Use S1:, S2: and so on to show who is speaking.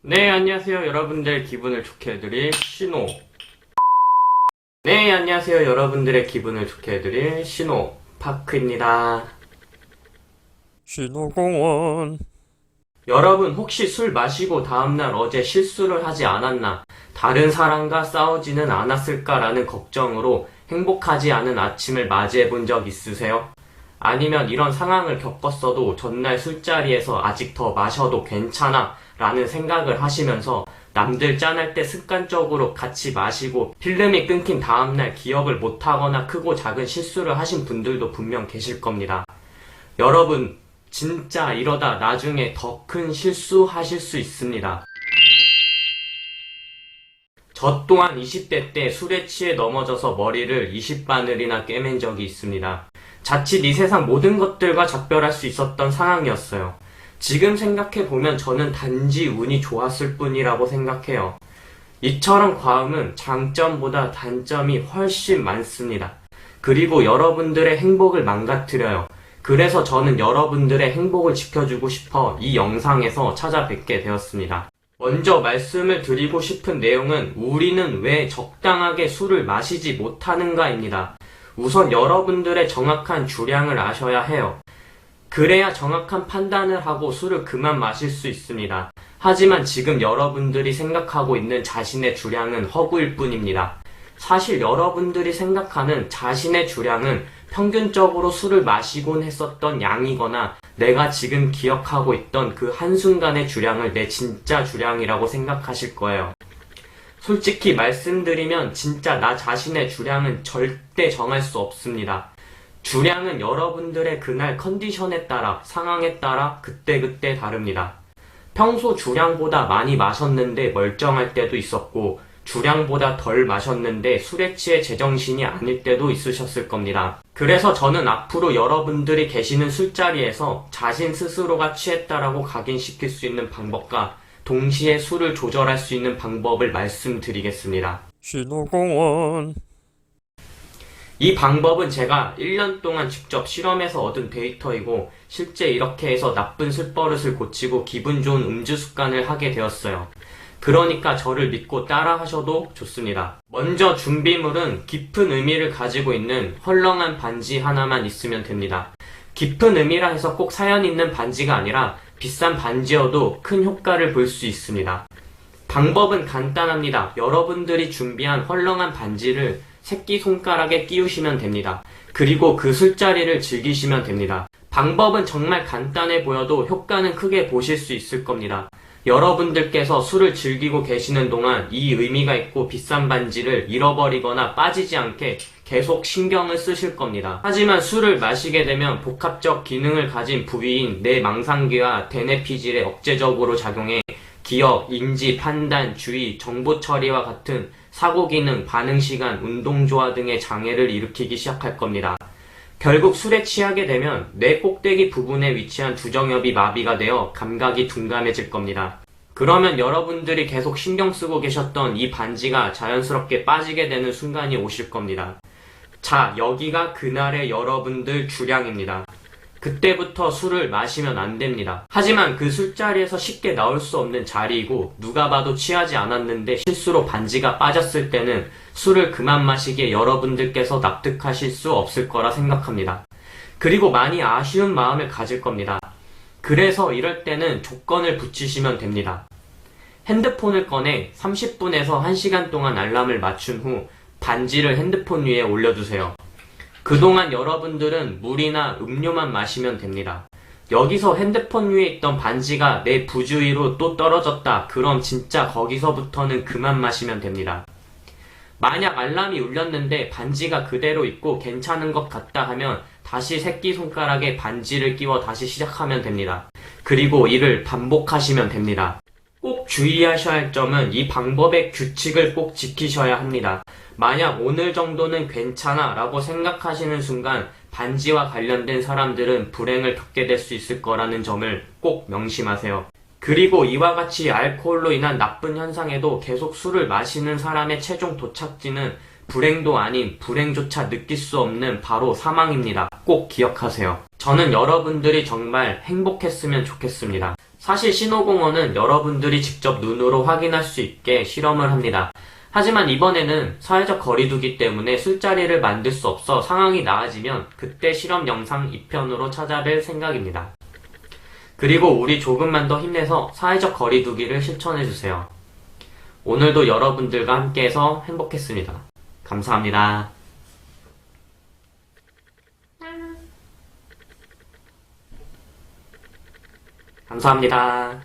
S1: 네, 안녕하세요. 여러분들 기분을 좋게 해드릴 신호. 네, 안녕하세요. 여러분들의 기분을 좋게 해드릴 신호 파크입니다.
S2: 신호공원.
S1: 여러분 혹시 술 마시고 다음날 어제 실수를 하지 않았나, 다른 사람과 싸우지는 않았을까라는 걱정으로 행복하지 않은 아침을 맞이해 본 적 있으세요? 아니면 이런 상황을 겪었어도 전날 술자리에서 아직 더 마셔도 괜찮아 라는 생각을 하시면서 남들 짠할 때 습관적으로 같이 마시고 필름이 끊긴 다음날 기억을 못하거나 크고 작은 실수를 하신 분들도 분명 계실 겁니다. 여러분, 진짜 이러다 나중에 더 큰 실수하실 수 있습니다. 저 또한 20대 때 술에 취해 넘어져서 머리를 20바늘이나 꿰맨 적이 있습니다. 자칫 이 세상 모든 것들과 작별할 수 있었던 상황이었어요. 지금 생각해보면 저는 단지 운이 좋았을 뿐이라고 생각해요. 이처럼 과음은 장점보다 단점이 훨씬 많습니다. 그리고 여러분들의 행복을 망가뜨려요. 그래서 저는 여러분들의 행복을 지켜주고 싶어 이 영상에서 찾아뵙게 되었습니다. 먼저 말씀을 드리고 싶은 내용은 우리는 왜 적당하게 술을 마시지 못하는가입니다. 우선 여러분들의 정확한 주량을 아셔야 해요. 그래야 정확한 판단을 하고 술을 그만 마실 수 있습니다. 하지만 지금 여러분들이 생각하고 있는 자신의 주량은 허구일 뿐입니다. 사실 여러분들이 생각하는 자신의 주량은 평균적으로 술을 마시곤 했었던 양이거나 내가 지금 기억하고 있던 그 한순간의 주량을 내 진짜 주량이라고 생각하실 거예요. 솔직히 말씀드리면 진짜 나 자신의 주량은 절대 정할 수 없습니다. 주량은 여러분들의 그날 컨디션에 따라, 상황에 따라 그때그때 다릅니다. 평소 주량보다 많이 마셨는데 멀쩡할 때도 있었고, 주량보다 덜 마셨는데 술에 취해 제정신이 아닐 때도 있으셨을 겁니다. 그래서 저는 앞으로 여러분들이 계시는 술자리에서 자신 스스로가 취했다라고 각인시킬 수 있는 방법과 동시에 술을 조절할 수 있는 방법을 말씀드리겠습니다.
S2: 신호공원.
S1: 이 방법은 제가 1년 동안 직접 실험해서 얻은 데이터이고 실제 이렇게 해서 나쁜 술버릇을 고치고 기분 좋은 음주 습관을 하게 되었어요. 그러니까 저를 믿고 따라 하셔도 좋습니다. 먼저 준비물은 깊은 의미를 가지고 있는 헐렁한 반지 하나만 있으면 됩니다. 깊은 의미라 해서 꼭 사연 있는 반지가 아니라 비싼 반지여도 큰 효과를 볼 수 있습니다. 방법은 간단합니다. 여러분들이 준비한 헐렁한 반지를 새끼손가락에 끼우시면 됩니다. 그리고 그 술자리를 즐기시면 됩니다. 방법은 정말 간단해 보여도 효과는 크게 보실 수 있을 겁니다. 여러분들께서 술을 즐기고 계시는 동안 이 의미가 있고 비싼 반지를 잃어버리거나 빠지지 않게 계속 신경을 쓰실 겁니다. 하지만 술을 마시게 되면 복합적 기능을 가진 부위인 뇌망상계와 대뇌피질에 억제적으로 작용해 기억, 인지, 판단, 주의, 정보 처리와 같은 사고 기능, 반응 시간, 운동 조화 등의 장애를 일으키기 시작할 겁니다. 결국 술에 취하게 되면 뇌 꼭대기 부분에 위치한 두정엽이 마비가 되어 감각이 둔감해질 겁니다. 그러면 여러분들이 계속 신경 쓰고 계셨던 이 반지가 자연스럽게 빠지게 되는 순간이 오실 겁니다. 자, 여기가 그날의 여러분들 주량입니다. 그때부터 술을 마시면 안 됩니다. 하지만 그 술자리에서 쉽게 나올 수 없는 자리이고 누가 봐도 취하지 않았는데 실수로 반지가 빠졌을 때는 술을 그만 마시기에 여러분들께서 납득하실 수 없을 거라 생각합니다. 그리고 많이 아쉬운 마음을 가질 겁니다. 그래서 이럴 때는 조건을 붙이시면 됩니다. 핸드폰을 꺼내 30분에서 1시간 동안 알람을 맞춘 후 반지를 핸드폰 위에 올려두세요. 그동안 여러분들은 물이나 음료만 마시면 됩니다. 여기서 핸드폰 위에 있던 반지가 내 부주의로 또 떨어졌다. 그럼 진짜 거기서부터는 그만 마시면 됩니다. 만약 알람이 울렸는데 반지가 그대로 있고 괜찮은 것 같다 하면 다시 새끼손가락에 반지를 끼워 다시 시작하면 됩니다. 그리고 이를 반복하시면 됩니다. 꼭 주의하셔야 할 점은 이 방법의 규칙을 꼭 지키셔야 합니다. 만약 오늘 정도는 괜찮아 라고 생각하시는 순간 반지와 관련된 사람들은 불행을 겪게 될 수 있을 거라는 점을 꼭 명심하세요. 그리고 이와 같이 알코올로 인한 나쁜 현상에도 계속 술을 마시는 사람의 최종 도착지는 불행도 아닌 불행조차 느낄 수 없는 바로 사망입니다. 꼭 기억하세요. 저는 여러분들이 정말 행복했으면 좋겠습니다. 사실 신호공원은 여러분들이 직접 눈으로 확인할 수 있게 실험을 합니다. 하지만 이번에는 사회적 거리두기 때문에 술자리를 만들 수 없어 상황이 나아지면 그때 실험 영상 2편으로 찾아뵐 생각입니다. 그리고 우리 조금만 더 힘내서 사회적 거리두기를 실천해주세요. 오늘도 여러분들과 함께해서 행복했습니다. 감사합니다. 감사합니다.